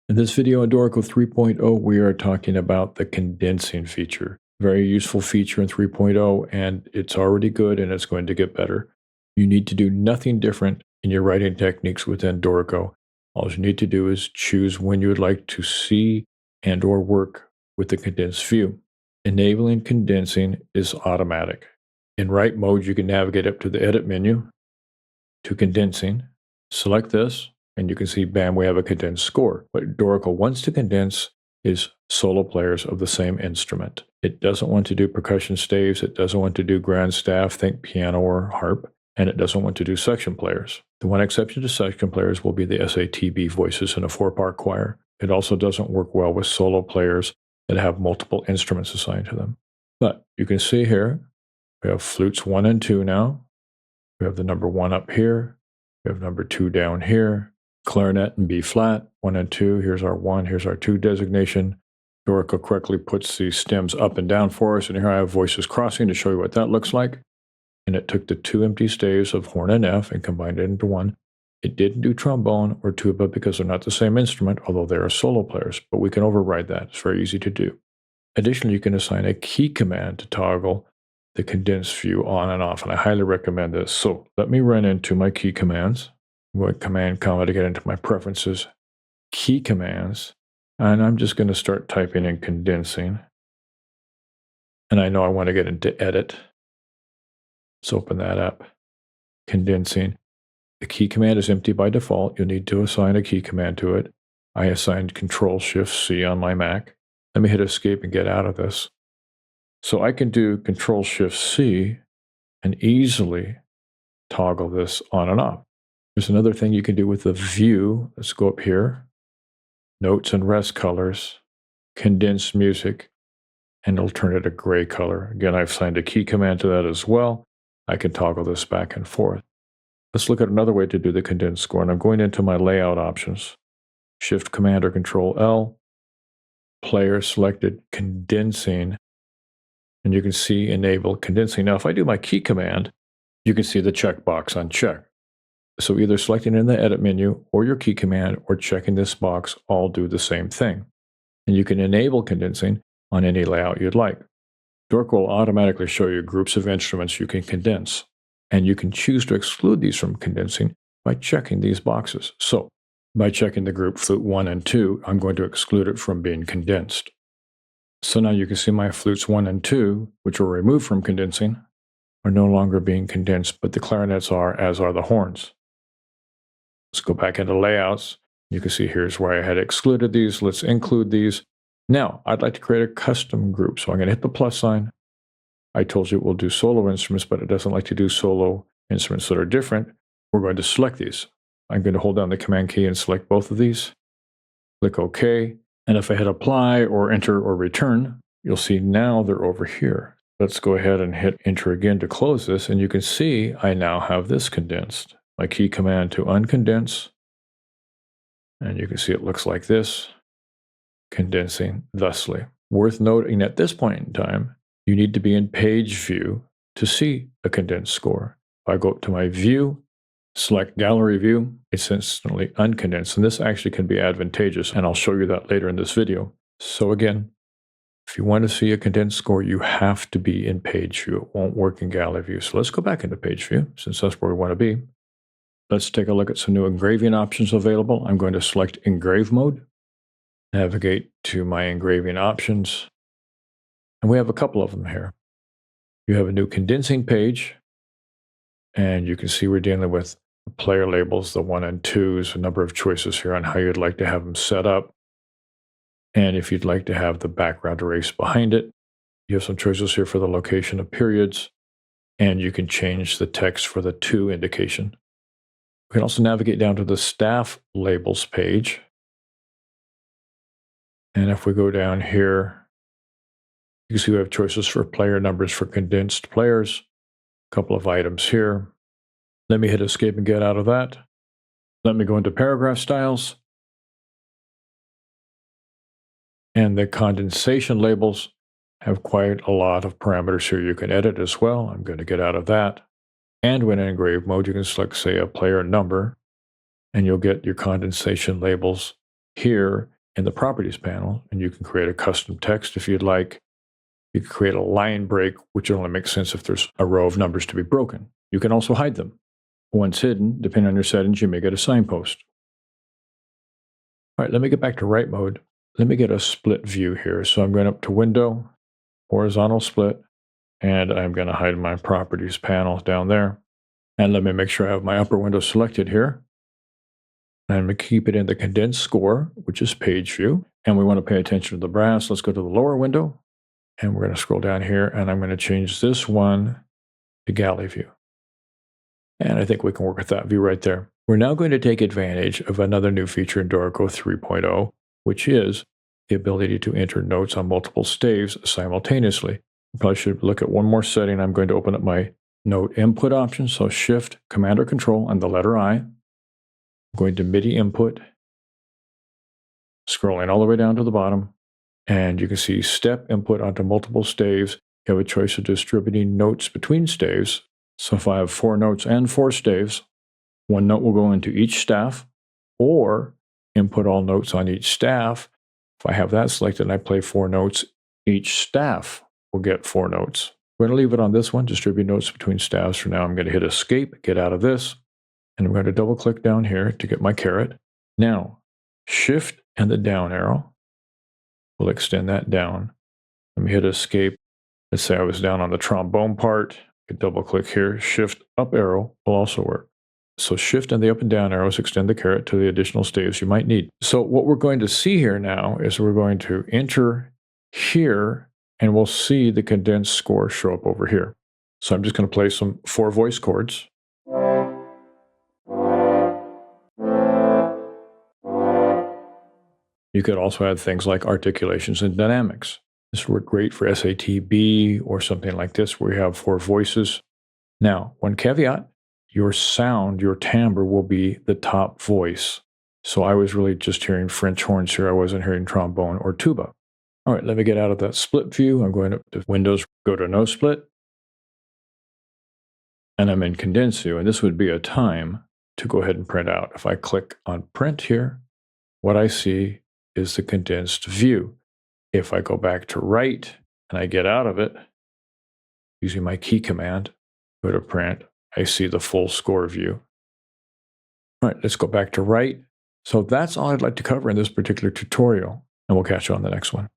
In this video on Dorico 3.0, we are talking about the condensing feature. Very useful feature in 3.0, and it's already good and it's going to get better. You need to do nothing different in your writing techniques within Dorico. All you need to do is choose when you would like to see and or work with the condensed view. Enabling condensing is automatic. In write mode, you can navigate up to the edit menu, to condensing, select this, and you can see, bam, we have a condensed score. What Dorico wants to condense is solo players of the same instrument. It doesn't want to do percussion staves. It doesn't want to do grand staff, think piano or harp, and it doesn't want to do section players. The one exception to section players will be the SATB voices in a 4-part choir. It also doesn't work well with solo players that have multiple instruments assigned to them. But you can see here, we have flutes 1 and 2 now. We have the number 1 up here. We have number 2 down here. Clarinet and B flat, 1 and 2. Here's our 1, here's our 2 designation. Dorico correctly puts the stems up and down for us, and here I have voices crossing to show you what that looks like. And it took the 2 empty staves of horn and F and combined it into 1. It didn't do trombone or tuba because they're not the same instrument, although they are solo players, but we can override that. It's very easy to do. Additionally, you can assign a key command to toggle the condensed view on and off, and I highly recommend this. So let me run into my key commands. I'm going command comma to get into my preferences, key commands, and I'm just going to start typing in condensing. And I know I want to get into edit. Let's open that up. Condensing. The key command is empty by default. You'll need to assign a key command to it. I assigned Control-Shift-C on my Mac. Let me hit escape and get out of this. So I can do Control-Shift-C and easily toggle this on and off. There's another thing you can do with the view. Let's go up here. Notes and rest colors, condensed music, and it'll turn it a gray color. Again, I've assigned a key command to that as well. I can toggle this back and forth. Let's look at another way to do the condensed score, and I'm going into my layout options. Shift Command or Control L, player selected, condensing, and you can see enable condensing. Now, if I do my key command, you can see the checkbox unchecked. So either selecting in the edit menu or your key command or checking this box all do the same thing. And you can enable condensing on any layout you'd like. Dorico will automatically show you groups of instruments you can condense. And you can choose to exclude these from condensing by checking these boxes. So by checking the group flute 1 and 2, I'm going to exclude it from being condensed. So now you can see my flutes 1 and 2, which were removed from condensing, are no longer being condensed, but the clarinets are, as are the horns. Let's go back into layouts. You can see here's where I had excluded these. Let's include these. Now, I'd like to create a custom group. So I'm going to hit the plus sign. I told you it will do solo instruments, but it doesn't like to do solo instruments that are different. We're going to select these. I'm going to hold down the command key and select both of these. Click OK. And if I hit apply or enter or return, you'll see now they're over here. Let's go ahead and hit enter again to close this. And you can see I now have this condensed. My key command to uncondense, and you can see it looks like this, condensing thusly. Worth noting at this point in time, you need to be in page view to see a condensed score. If I go up to my view, select gallery view, it's instantly uncondensed, and this actually can be advantageous, and I'll show you that later in this video. So again, if you want to see a condensed score, you have to be in page view. It won't work in gallery view. So let's go back into page view, since that's where we want to be. Let's take a look at some new engraving options available. I'm going to select engrave mode, navigate to my engraving options, and we have a couple of them here. You have a new condensing page, and you can see we're dealing with the player labels, the 1 and 2s, a number of choices here on how you'd like to have them set up. And if you'd like to have the background erase behind it, you have some choices here for the location of periods, and you can change the text for the 2 indication. We can also navigate down to the staff labels page. And if we go down here, you can see we have choices for player numbers for condensed players. A couple of items here. Let me hit escape and get out of that. Let me go into paragraph styles. And the condensation labels have quite a lot of parameters here you can edit as well. I'm going to get out of that. And when in engrave mode, you can select, say, a player number, and you'll get your condensation labels here in the Properties panel, and you can create a custom text if you'd like. You can create a line break, which only makes sense if there's a row of numbers to be broken. You can also hide them. Once hidden, depending on your settings, you may get a signpost. All right, let me get back to write mode. Let me get a split view here. So I'm going up to Window, Horizontal Split, and I'm going to hide my Properties panel down there. And let me make sure I have my upper window selected here. I'm going to keep it in the condensed score, which is page view. And we want to pay attention to the brass. Let's go to the lower window. And we're going to scroll down here, and I'm going to change this one to galley view. And I think we can work with that view right there. We're now going to take advantage of another new feature in Dorico 3.0, which is the ability to enter notes on multiple staves simultaneously. I probably should look at one more setting. I'm going to open up my note input options. So Shift, Command or Control, and the letter I. I'm going to MIDI input, scrolling all the way down to the bottom. And you can see step input onto multiple staves. You have a choice of distributing notes between staves. So if I have 4 notes and 4 staves, one note will go into each staff, or input all notes on each staff. If I have that selected and I play 4 notes, each staff will get 4 notes. We're going to leave it on this one, distribute notes between staffs for now. I'm going to hit escape, get out of this, and I'm going to double click down here to get my caret. Now, Shift and the down arrow. We'll extend that down. Let me hit escape. Let's say I was down on the trombone part. I could double click here. Shift up arrow will also work. So Shift and the up and down arrows extend the caret to the additional staves you might need. So what we're going to see here now is we're going to enter here, and we'll see the condensed score show up over here. So I'm just going to play some 4 voice chords. You could also add things like articulations and dynamics. This would work great for SATB or something like this where you have 4 voices. Now, one caveat, your sound, your timbre will be the top voice. So I was really just hearing French horns here. I wasn't hearing trombone or tuba. All right, let me get out of that split view. I'm going up to Windows, go to No Split. And I'm in Condense View, and this would be a time to go ahead and print out. If I click on Print here, what I see is the condensed view. If I go back to write and I get out of it, using my key command, go to print, I see the full score view. All right, let's go back to write. So that's all I'd like to cover in this particular tutorial, and we'll catch you on the next one.